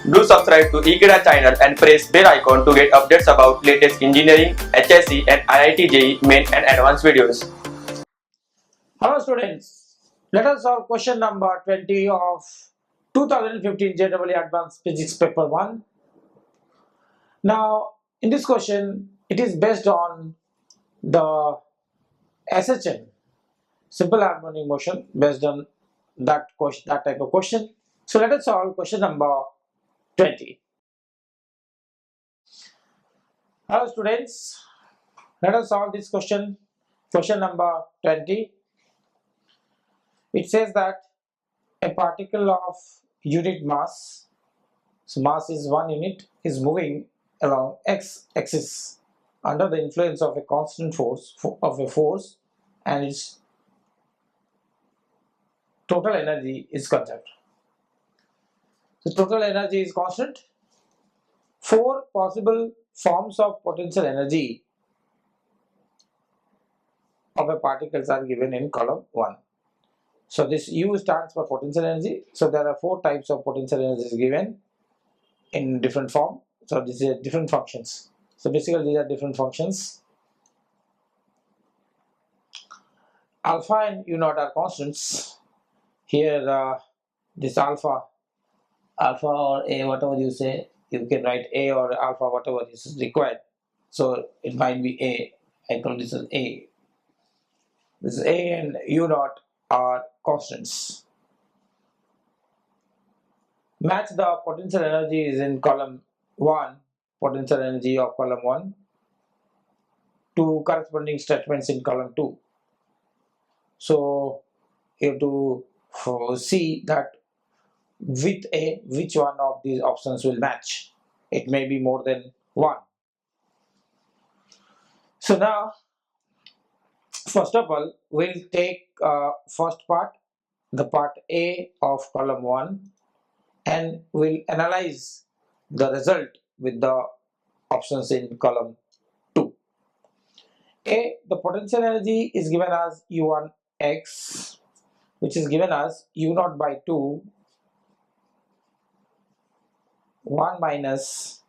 Do subscribe to Ekeeda channel and press bell icon to get updates about latest engineering, HSC and IIT JEE main and advanced videos. Hello students, let us solve question number 20 of 2015 JEE Advanced Physics Paper 1. Now in this question it is based on the SHM, simple harmonic motion, based on that type of question. So let us solve question number 20. Hello students, let us solve this question number 20. It says that a particle of unit mass, so mass is 1 unit, is moving along x-axis under the influence of a constant force and its total energy is conserved. The total energy is constant. 4 possible forms of potential energy of a particles are given in column 1. So this U stands for potential energy. So there are 4 types of potential energies given in different form. So these are different functions. So basically these are different functions. Alpha and U naught are constants. Here this alpha or A, whatever you say, you can write A or alpha, whatever is required. So it might be A. I call this as A. This is A and U naught are constants. Match the potential energies in column 1, potential energy of column 1, to corresponding statements in column 2. So you have to see that with A, which one of these options will match. It may be more than one. So now, first of all, we'll take first part, the part A of column 1, and we'll analyze the result with the options in column 2. A, the potential energy is given as U1x, which is given as U0 by 2 1 minus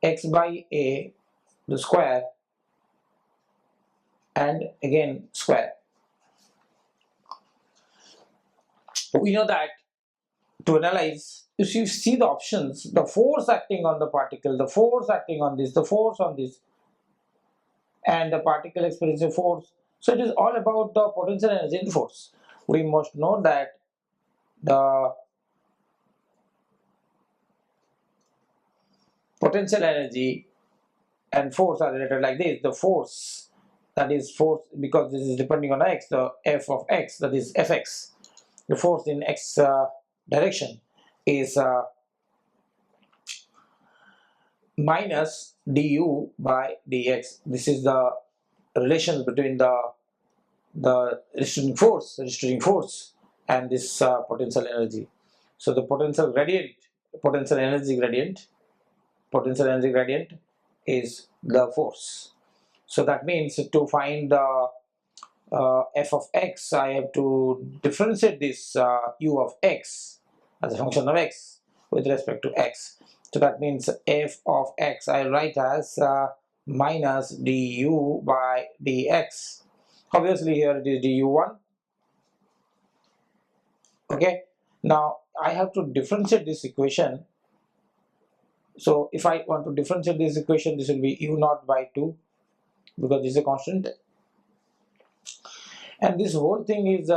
x by A the square and again square. We know that to analyze, if you see the options, the force acting on the particle, the force acting on this, the force on this, and the particle experiencing force. So it is all about the potential energy and force. We must know that the potential energy and force are related like this. The force, that is force, because this is depending on x, the f of x, that is fx. The force in x direction is minus du by dx. This is the relation between the restricting force and this potential energy. So the potential energy gradient is the force. So that means to find the f of x, I have to differentiate this u of x as a function of x with respect to x. So that means f of x I write as minus du by dx. Obviously here it is du1. Okay, now I have to differentiate this equation. So if I want to differentiate this equation, this will be u0 by 2, because this is a constant, and this whole thing is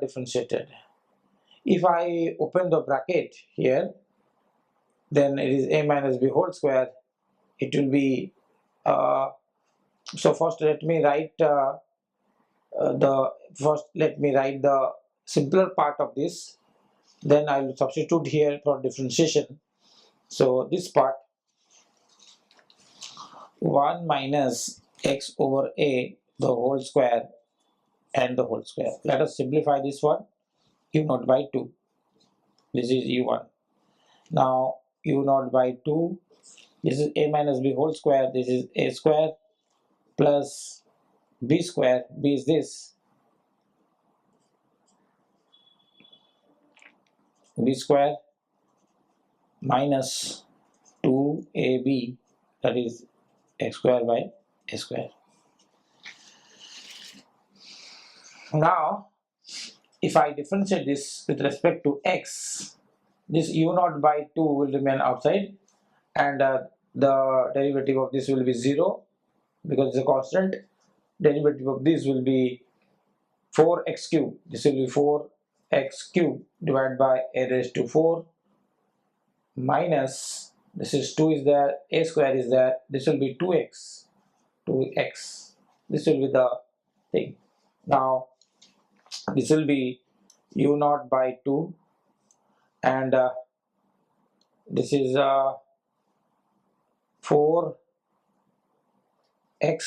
differentiated. If I open the bracket here, then it is a minus b whole square. It will be so first let me write the simpler part of this, then I will substitute here for differentiation. So this part 1 minus x over a the whole square and the whole square. Let us simplify this one. U0 by 2, this is u1. Now u0 by 2, this is a minus b whole square, this is a square plus b square, b is this, b square minus 2ab, that is x square by a square. Now if I differentiate this with respect to x, this u0 by 2 will remain outside, and the derivative of this will be 0 because it's a constant. Derivative of this will be 4x cube. This will be 4x cube divided by a raised to 4 minus, this is 2 is there, a square is there, this will be 2x. This will be the thing. Now this will be u0 by 2, and this is 4x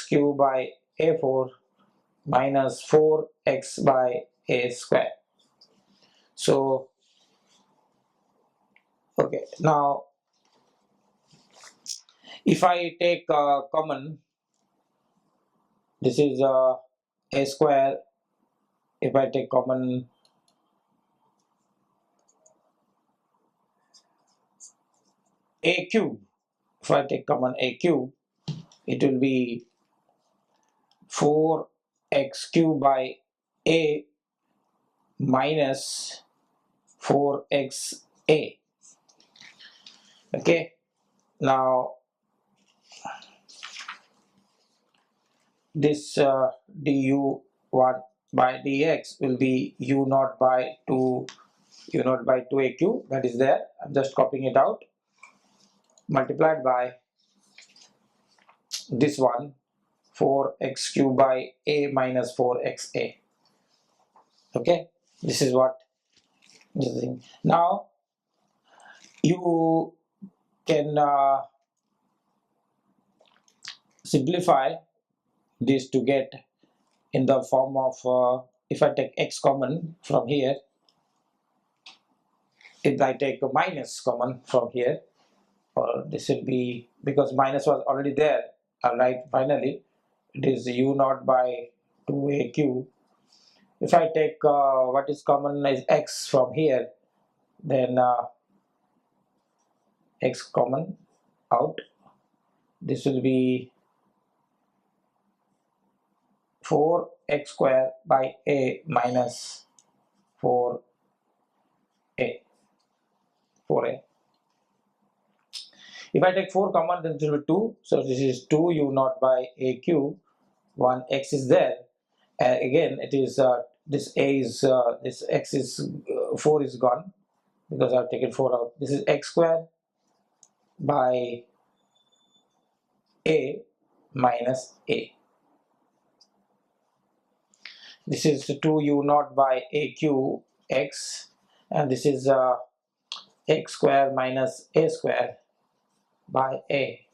cube by a4 minus 4x by a square. So okay, now if I take common, this is a square. If I take common a cube, if I take common a cube, it will be 4x cube by a minus 4xa. Okay, now this du1 by dx will be u0 by 2a cube, that is there. I'm just copying it out, multiplied by this one 4x cube by a minus 4xa. Okay, this is what this thing. Now you can simplify this to get in the form of if I take x common from here, if I take a minus common from here, or this will be, because minus was already there, alright, finally it is u0 by 2a cube. If I take what is common is x from here, then x common out, this will be 4x square by a minus 4a. If I take 4 common, then it will be 2, so this is 2 u0 by a cube, 1 x is there, again it is this a is this x is 4 is gone because I have taken 4 out. This is x square by a minus a. This is 2 u0 by a cube x, and this is x square minus a square by a.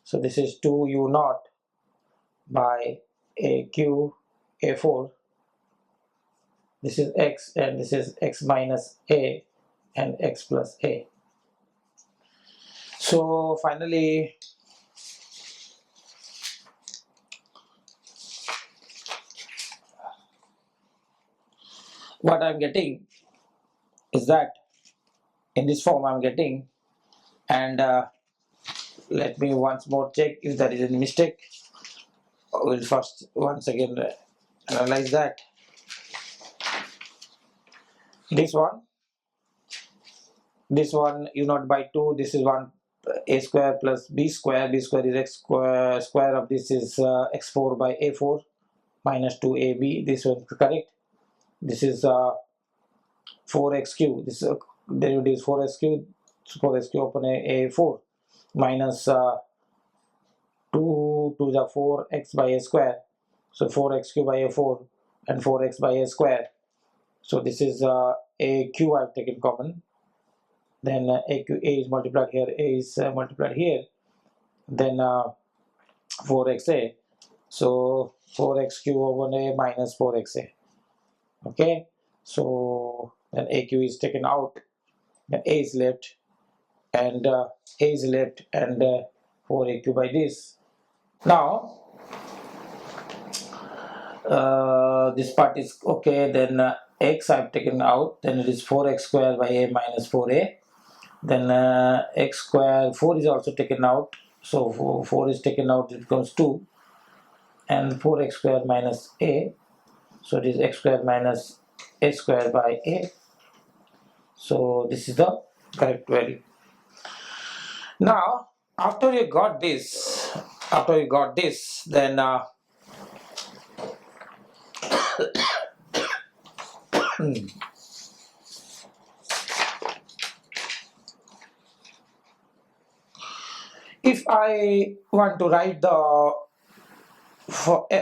So this is 2 u0 by a cube a4. This is x, and this is x minus a and x plus a. So finally what I'm getting is that in this form I'm getting, and let me once more check if there is any mistake. We'll first once again analyze that. This one u0 by 2, this is 1 a square plus b square is x square of this is x4 by a4 minus 2ab, this one is correct. This is 4x cube, this derivative is 4x cube, so 4x cube upon a4 minus 2 to the 4x by a square, so 4x cube by a4 and 4x by a square. So this is a cube I have taken common, then a is multiplied here, a is multiplied here, then 4xa, so 4x cube over a minus 4xa. Okay, so then aq is taken out, then a is left, and 4aq by this. Now this part is okay, then x I have taken out, then it is 4x square by a minus 4a, then x square, 4 is also taken out, so 4 is taken out, it becomes 2, and 4x square minus a, so it is x square minus a square by a. So this is the correct value. Now after you got this, then if I want to write the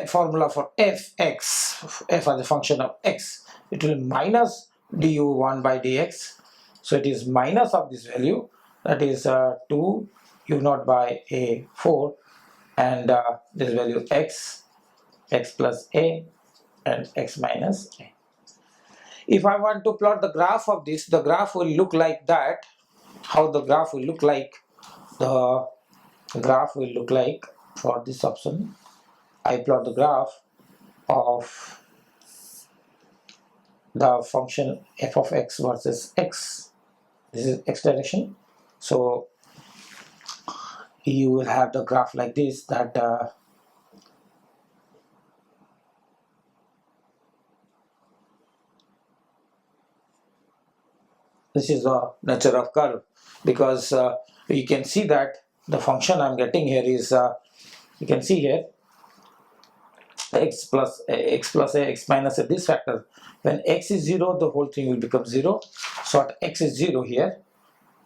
formula for fx, f as a function of x, it will minus du1 by dx. So it is minus of this value, that is 2 u0 by a 4, and this value x plus a, and x minus a. If I want to plot the graph of this, the graph will look like that. How the graph will look like? The graph will look like, for this option, I plot the graph of the function f of x versus x. This is x direction. So you will have the graph like this, that this is the nature of curve, because you can see that the function I'm getting here is, you can see here, x plus a, x minus a, this factor. When x is 0, the whole thing will become 0. So at x is 0 here,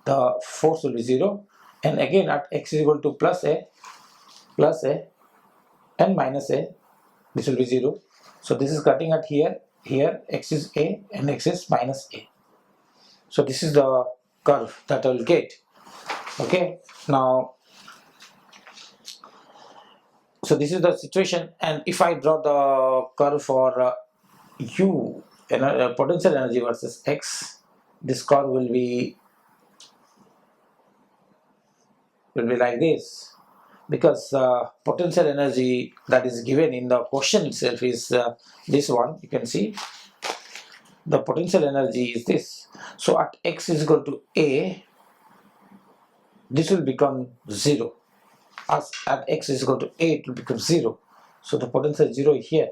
the force will be 0, and again at x is equal to plus a, and minus a, this will be 0. So this is cutting at here, x is a and x is minus a. So this is the curve that I will get. Okay, now, so this is the situation, and if I draw the curve for u, potential energy versus x, this curve will be like this, because potential energy that is given in the question itself is this one. You can see the potential energy is this. So at x is equal to a, this will become 0. As at x is equal to a, it will become 0. So the potential is 0 here.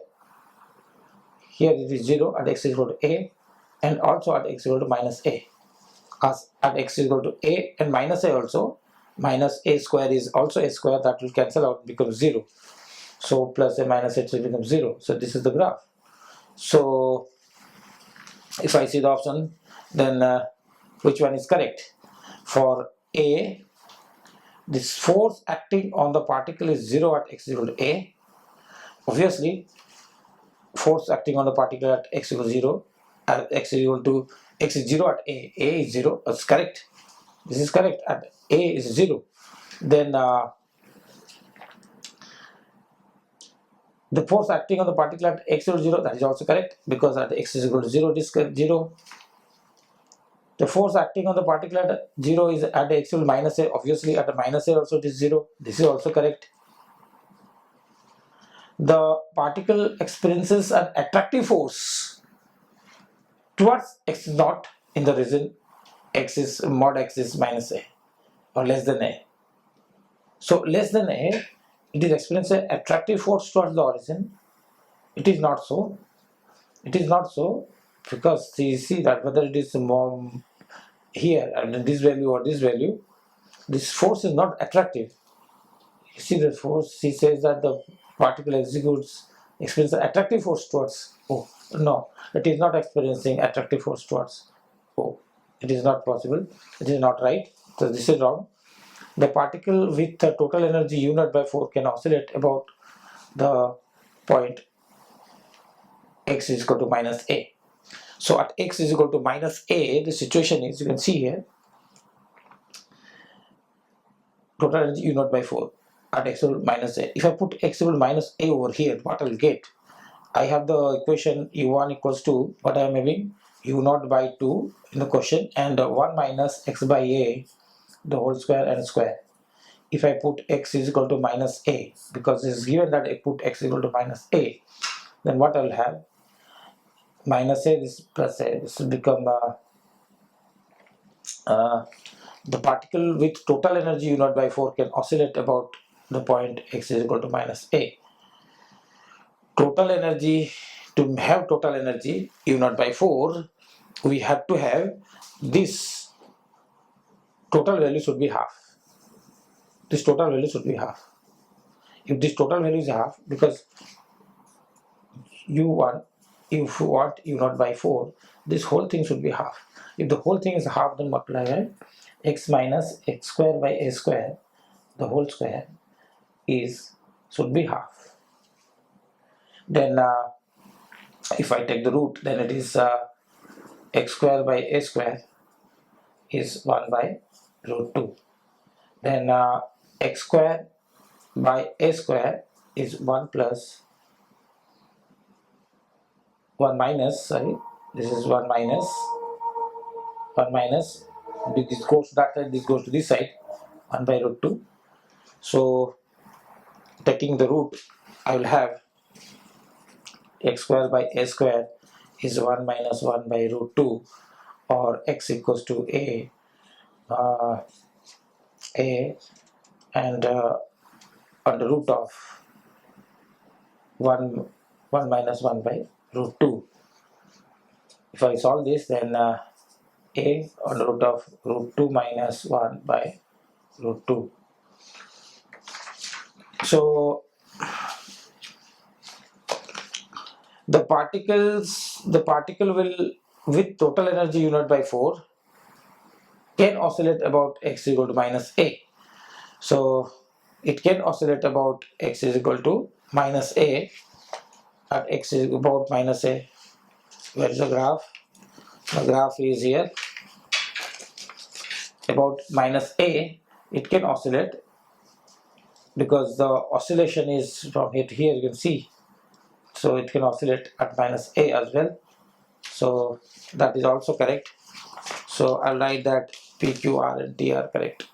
Here it is 0 at x is equal to a, and also at x is equal to minus a. As at x is equal to a and minus a also, minus a square is also a square, that will cancel out, become 0. So plus a minus a will become 0. So this is the graph. So if I see the option, then which one is correct? For a, this force acting on the particle is 0 at x is equal to a. Obviously, force acting on the particle at x equals 0, at x is equal to, x is 0 at a is 0, that's correct. This is correct, at a is 0. Then the force acting on the particle at x equals 0, that is also correct, because at x is equal to 0, it is 0. The force acting on the particle at 0 is at x equal to minus a, obviously at minus a also it is 0, this is also correct. The particle experiences an attractive force towards x naught in the region x is mod x is minus a or less than a. So less than a, it is experiencing an attractive force towards the origin. It is not so. It is not so, because you see that whether it is more here and this value or this value, this force is not attractive. You see the force, he says that the particle experiences attractive force towards O. No, it is not experiencing attractive force towards O. It is not possible. It is not right. So this is wrong. The particle with total energy u0 by 4 can oscillate about the point x is equal to minus a. So at x is equal to minus a, the situation is, you can see here, total energy u0 by 4 at x equal to minus a. If I put x equal to minus a over here, what I will get? I have the equation u1 equals to, what I am having, u0 by 2 in the question, and 1 minus x by a, the whole square and square. If I put x is equal to minus a, because it is given that I put x equal to minus a, then what I will have? Minus a, this plus a, this will become the particle with total energy u naught by 4 can oscillate about the point x is equal to minus a. Total energy, to have total energy u naught by 4, we have to have this total value should be half. This total value should be half. If this total value is half, because if you want u naught by 4, this whole thing should be half. If the whole thing is half, then multiply by x minus x square by a square, the whole square should be half. Then if I take the root, then it is x square by a square is 1 by root 2. Then x square by a square is 1 plus 1 minus, sorry, this is 1 minus, this goes to that side, this goes to this side, 1 by root 2. So taking the root, I will have x square by a square is 1 minus 1 by root 2, or x equals to a and under root of 1 minus 1 by root 2. If I solve this, then a under root of root 2 minus 1 by root 2. So the particle will, with total energy u naught by 4, can oscillate about x is equal to minus a. So it can oscillate about x is equal to minus a at x is about minus a. Where is the graph? The graph is here. About minus a, it can oscillate because the oscillation is from here to here, you can see. So it can oscillate at minus a as well. So that is also correct. So I'll write that P, Q, R and T are correct.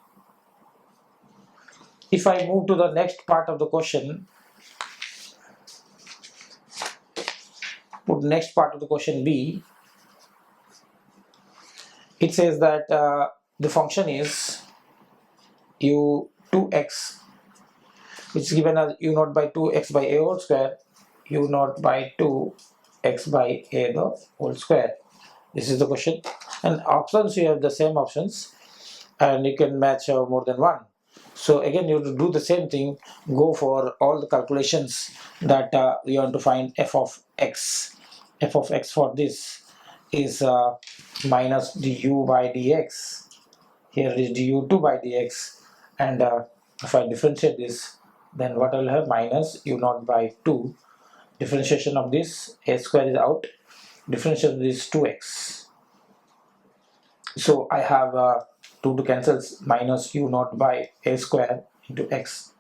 If I move to the next part of the question, put next part of the question B, it says that the function is u2x, which is given as u naught by 2x by a whole square, u naught by 2x by a the whole square. This is the question, and options, you have the same options and you can match more than one. So again, you have to do the same thing, go for all the calculations that we want to find f of x. F of x for this is minus du by dx. Here is du2 by dx, and if I differentiate this, then what I will have, minus u naught by 2, differentiation of this, a square is out, differentiation of this 2x. So I have 2 to cancels, minus u naught by a square into x.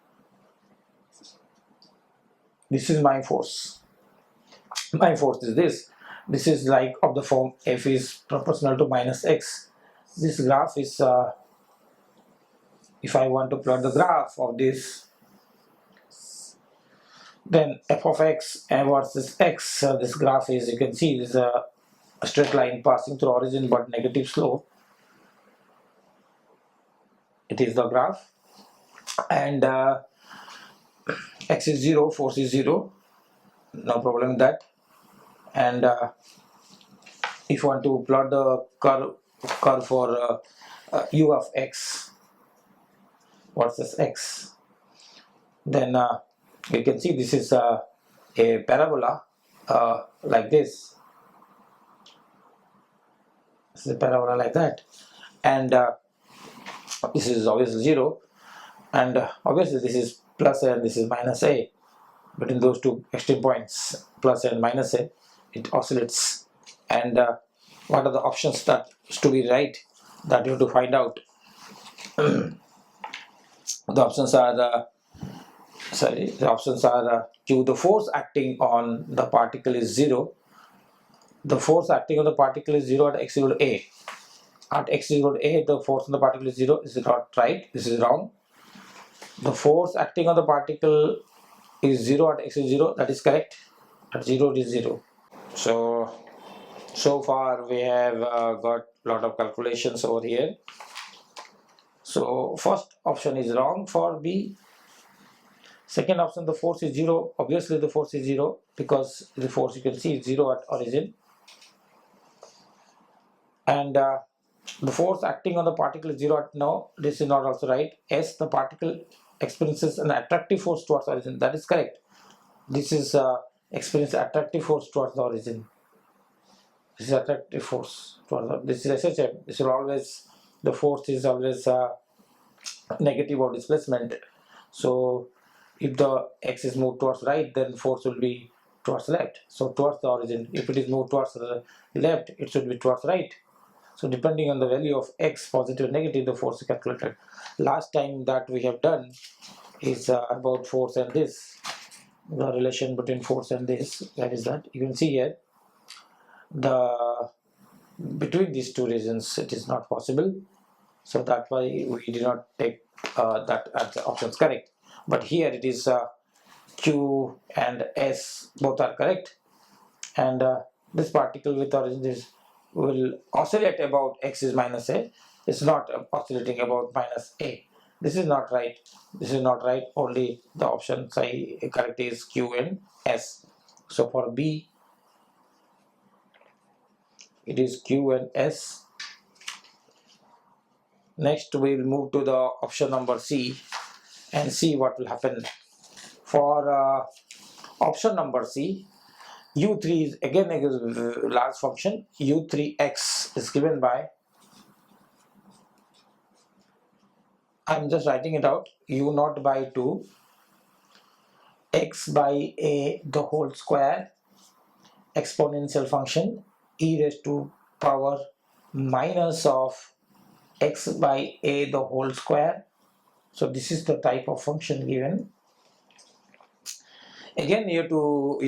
This is my force. My force is this. This is like of the form f is proportional to minus x. This graph is, if I want to plot the graph of this, then f of x and versus x, this graph is, you can see, this is a straight line passing through origin but negative slope. It is the graph, and x is 0, force is 0, no problem with that. And if you want to plot the curve for u of x versus x, then you can see this is a parabola like this. This is a parabola like that, and this is obviously 0, and obviously this is plus a and this is minus a. Between those two extreme points, plus a and minus a, it oscillates. And what are the options that is to be right, that you have to find out? The options are Q, the force acting on the particle is 0. The force acting on the particle is 0 at x equal to a. At x equal to a, the force on the particle is 0. Is it not right? This is wrong. The force acting on the particle is 0 at x is 0. That is correct. At 0 it is 0. So far we have got a lot of calculations over here. So first option is wrong for B. Second option, the force is 0. Obviously the force is 0 because the force, you can see, is 0 at origin. And the force acting on the particle is 0 at now. This is not also right. S, the particle experiences an attractive force towards origin. That is correct. This is experience attractive force towards the origin. This is attractive force towards this is SHM. This will always, the force is always negative of displacement. So if the x is moved towards right, then force will be towards left. So towards the origin. If it is moved towards the left, it should be towards right. So depending on the value of x, positive or negative, the force is calculated. Last time that we have done is about force and this, the relation between force and this. That is that. You can see here, the between these two regions it is not possible. So that's why we did not take that as the options correct. But here it is Q and S both are correct, and this particle with origin is will oscillate about x is minus a. It's not oscillating about minus a. This is not right. This is not right. Only the options I correct is Q and S. So for B, it is Q and S. Next we will move to the option number C and see what will happen. For option number C, u3 is again a large function. u3x is given by, I'm just writing it out, u0 by 2 x by a the whole square exponential function e raised to power minus of x by a the whole square. So this is the type of function given. Again you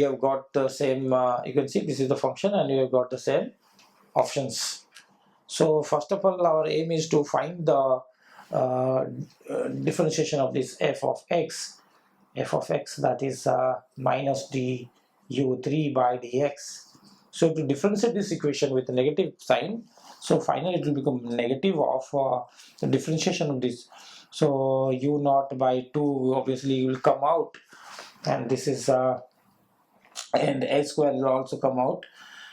have got the same, you can see this is the function and you have got the same options. So first of all, our aim is to find the differentiation of this f of x, that is minus du3 by dx. So to differentiate this equation with a negative sign, so finally it will become negative of the differentiation of this. So u0 by 2 obviously will come out, and this is and a square will also come out.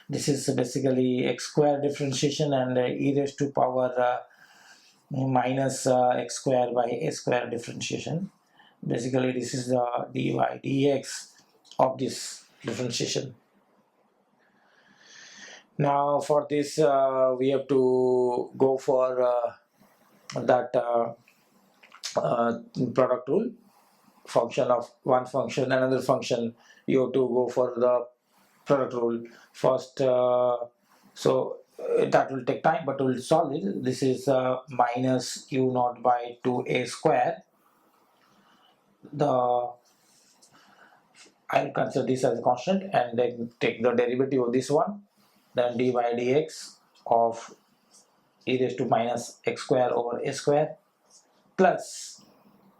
This is basically x square differentiation and e raised to power minus x square by a square differentiation. Basically this is the dy dx of this differentiation. Now for this we have to go for that product rule. Function of one function, another function, you have to go for the product rule first. So that will take time, but we'll solve it. This is minus u0 by 2a square. I'll consider this as a constant and then take the derivative of this one. Then dy dx of e raised to minus x square over a square, plus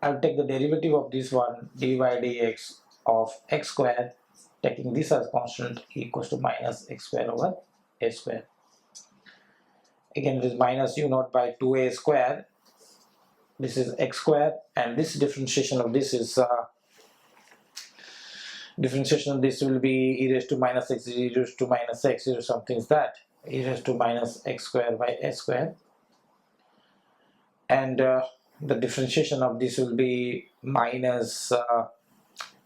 I'll take the derivative of this one, dy dx of x square, taking this as constant, equals to minus x square over a square. Again it is minus u0 by 2a square. This is x square, and this differentiation of this is will be e raised to minus x, e raised to minus x, or something is that, e raised to minus x square by a square. And the differentiation of this will be minus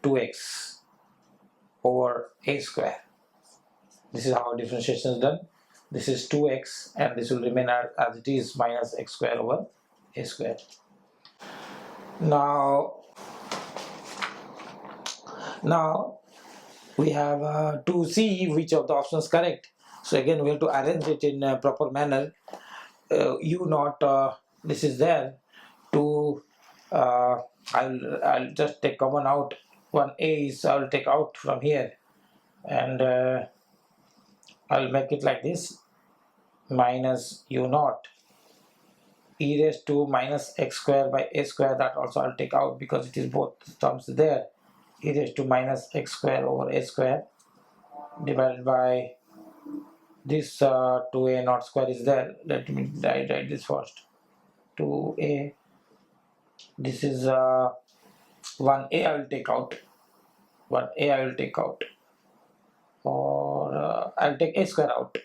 2x over a square. This is how differentiation is done. This is 2x and this will remain as it is, minus x square over a square. Now we have to see which of the options correct. So again we have to arrange it in a proper manner. u0, this is there. I'll just take common out. One a is I'll take out from here, and I'll make it like this, minus u0 e raised to minus x square by a square. That also I'll take out because it is both terms there, e raised to minus x square over a square divided by this 2a0 square is there. Let me write this first. 2a. This is 1a I will take out. 1a I will take out, or I'll take a square out.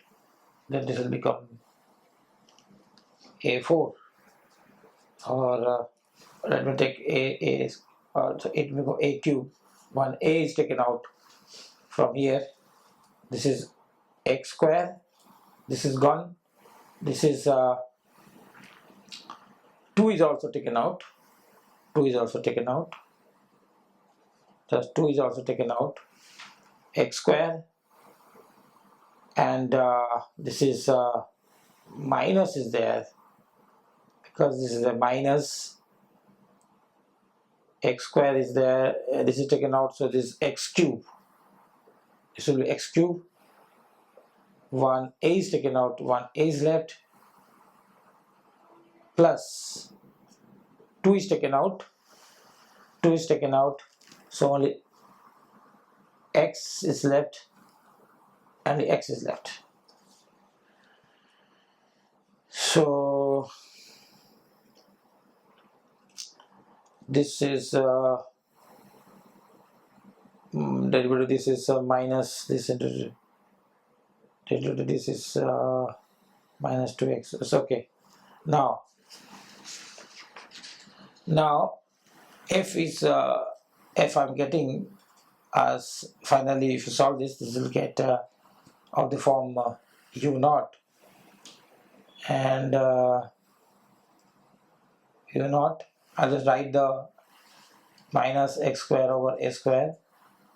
Then this will become a4, or let me take a so it will go a cube. 1a is taken out from here. This is x square. This is gone. This is 2 is also taken out. 2 is also taken out. Just 2 is also taken out. X square, and this is minus is there because this is a minus. X square is there. This is taken out, so this is x cube. This will be x cube. 1a is taken out. 1a is left. Plus 2 is taken out. 2 is taken out. So only x is left, and the x is left. So this is derivative. This is minus this into derivative. This is minus 2x. It's okay. Now f is f I'm getting as finally, if you solve this, this will get of the form u naught, and u naught. I'll just write the minus x square over a square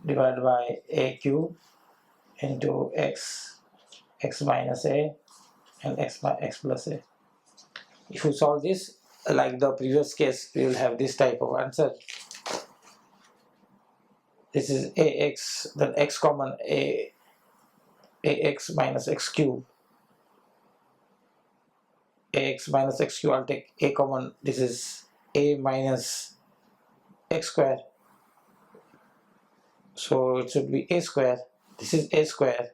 divided by a cube into x minus a, and x plus a. If you solve this like the previous case, we will have this type of answer. This is ax, then x common, ax minus x cube. Ax minus x cube, I'll take a common. This is a minus x square. So it should be a square. This is a square.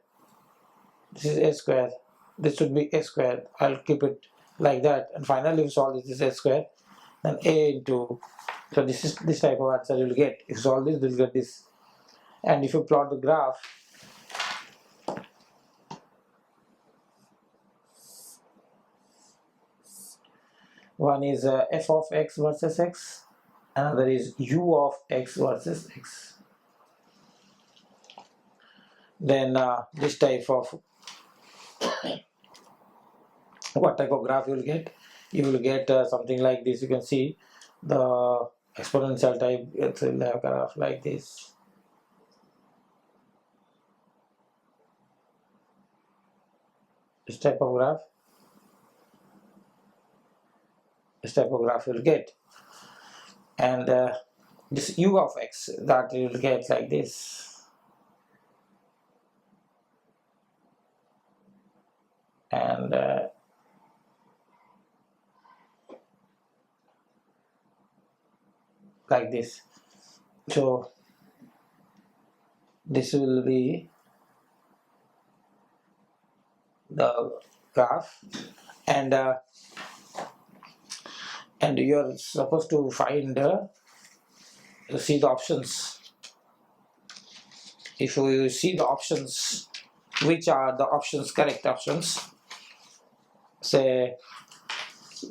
This is a square. This should be a square. I'll keep it like that. And finally, if you solve this is a square, then a into. So this is this type of answer you will get. If you solve this, you will get this. And if you plot the graph, one is f of x versus x, another is u of x versus x. Then this type of what type of graph you will get? You will get something like this. You can see the exponential type. It will have a graph like this. This type of graph. This type of graph you will get, and this u of x, that you will get like this, and like this. So this will be the graph, and you are supposed to find see the options. If you see the options, which are the options, correct options, say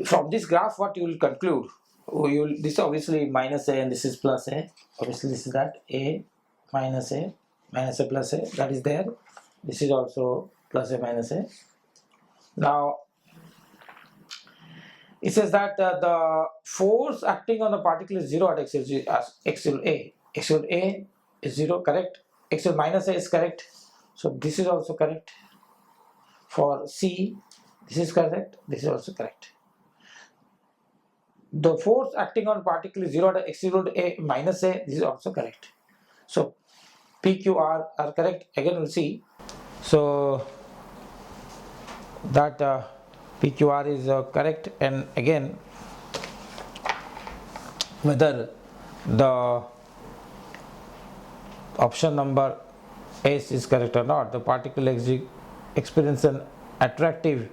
from this graph what you will conclude. This is obviously minus a and this is plus a. Obviously this is that a minus a plus a, that is there. This is also plus a minus a. Now it says that the force acting on the particle is 0 at x equal a. X equal a is 0, correct. X equal minus a is correct. So this is also correct. For C, this is correct. This is also correct. The force acting on particle is 0 at x equal to a minus a. This is also correct. So P, Q, R are correct. Again we'll see. So that PQR is correct, and again whether the option number S is correct or not. The particle experience an attractive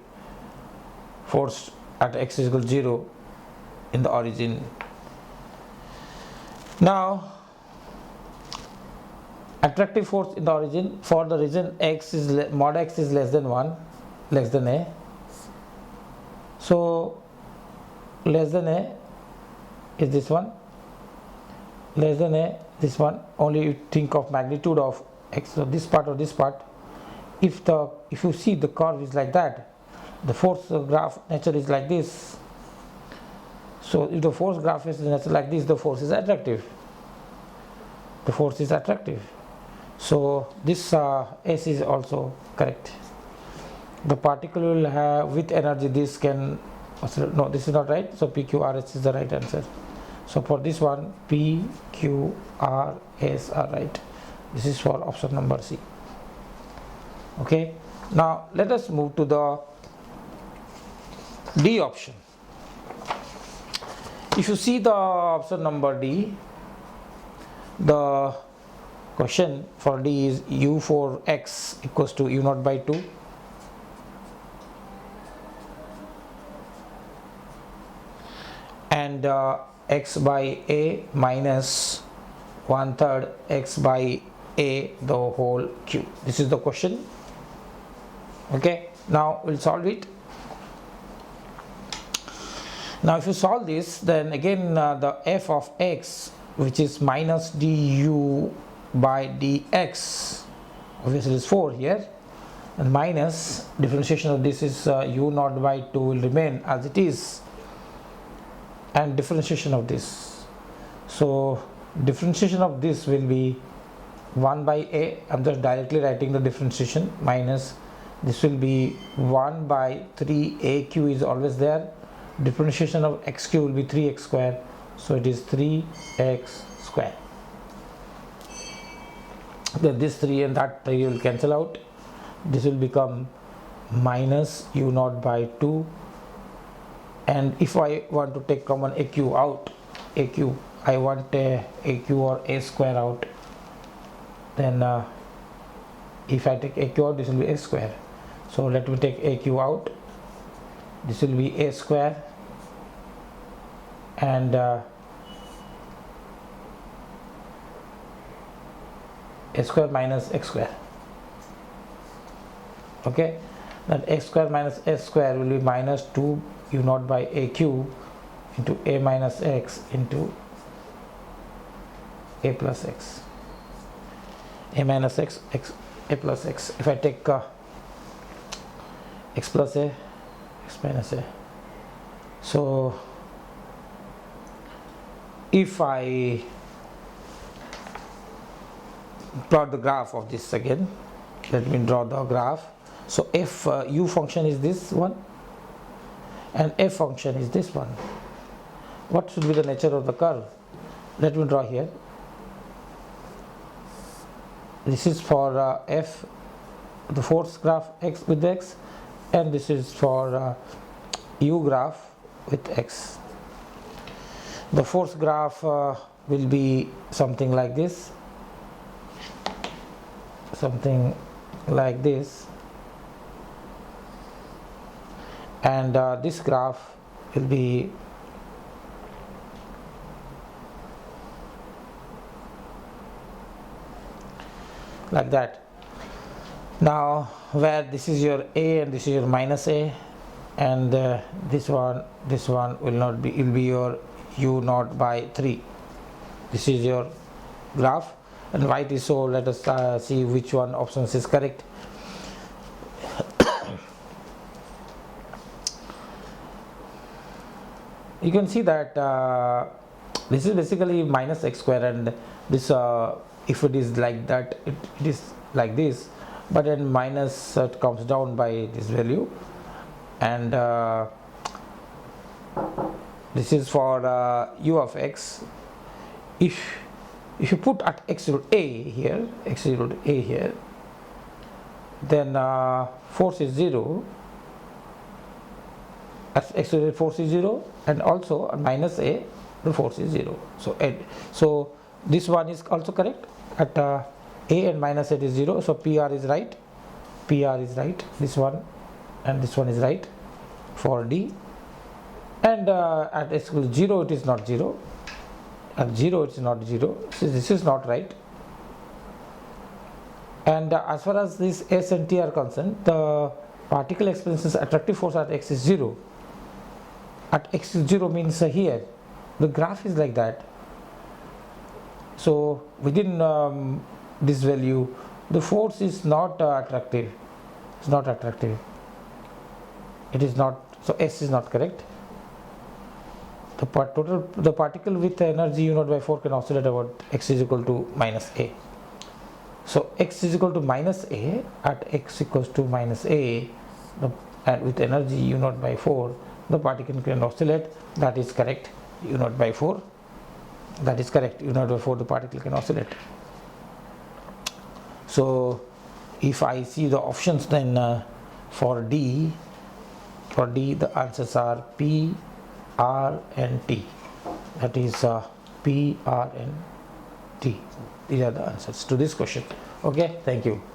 force at x is equal to 0 in the origin. Now attractive force in the origin for the region x is mod x is less than 1, less than a. So less than a is this one, less than a this one. Only you think of magnitude of x. So this part or this part. If you see the curve is like that, the force graph nature is like this. So if the force graph is nature like this, the force is attractive. The force is attractive. So this S is also correct. The particle will have with energy, this can, no, this is not right. So PQRS is the right answer. So for this one, PQRS are right. This is for option number C. Okay, now let us move to the D option. If you see the option number D, the question for D is U for x equals to U naught by 2, and x by a minus 1/3 x by a the whole cube. This is the question. Okay, now we'll solve it. Now if you solve this, then again the f of x, which is minus du by dx, obviously is 4 here, and minus differentiation of this is u naught by 2 will remain as it is, and differentiation of this. So differentiation of this will be 1 by a. I'm just directly writing the differentiation, minus this will be 1 by 3aq is always there. Differentiation of xq will be 3x square, so it is 3x square. Then this 3 and that 3 will cancel out. This will become minus u naught by 2, and if I want to take common aq out, I want aq or a square out, then if I take aq out, this will be a square. So let me take aq out. This will be a square, and a square minus x square. Okay, that x square minus s square will be minus 2 u naught by a cube into a minus x into a plus x, a minus x, a plus x. If I take x plus a, x minus a, so if I plot the graph of this again, let me draw the graph. So f u function is this one, and f function is this one. What should be the nature of the curve? Let me draw here. This is for f, the force graph x with x, and this is for u graph with x. The force graph will be something like this, something like this, and this graph will be like that. Now where this is your a and this is your minus a, and this one will not be, will be your u naught by 3. This is your graph, and why it is so, let us see which one options is correct. You can see that this is basically minus x square, and this if it is like that, it is like this, but then minus comes down by this value, and this is for u of x. If you put at x equal to a here, x equal to a here, then force is 0. At x equal to force is 0, and also at minus a, the force is 0. So this one is also correct. At a and minus a is 0, so PR is right. PR is right. This one and this one is right for D. and at x equals 0 it is not 0, at 0 it is not 0, so this is not right. And as far as this S and T are concerned, the particle experiences attractive force at x is 0. At x is 0 means here the graph is like that. So within this value the force is not attractive. It's not attractive. It is not. So S is not correct. The particle with energy u naught by 4 can oscillate about x is equal to minus a. So x is equal to minus a, at x equals to minus a, and with energy u naught by 4, the particle can oscillate. That is correct. U naught by 4. That is correct. U naught by 4, the particle can oscillate. So if I see the options, then for D the answers are P, R and T. That is P, R and T. These are the answers to this question. Okay, thank you.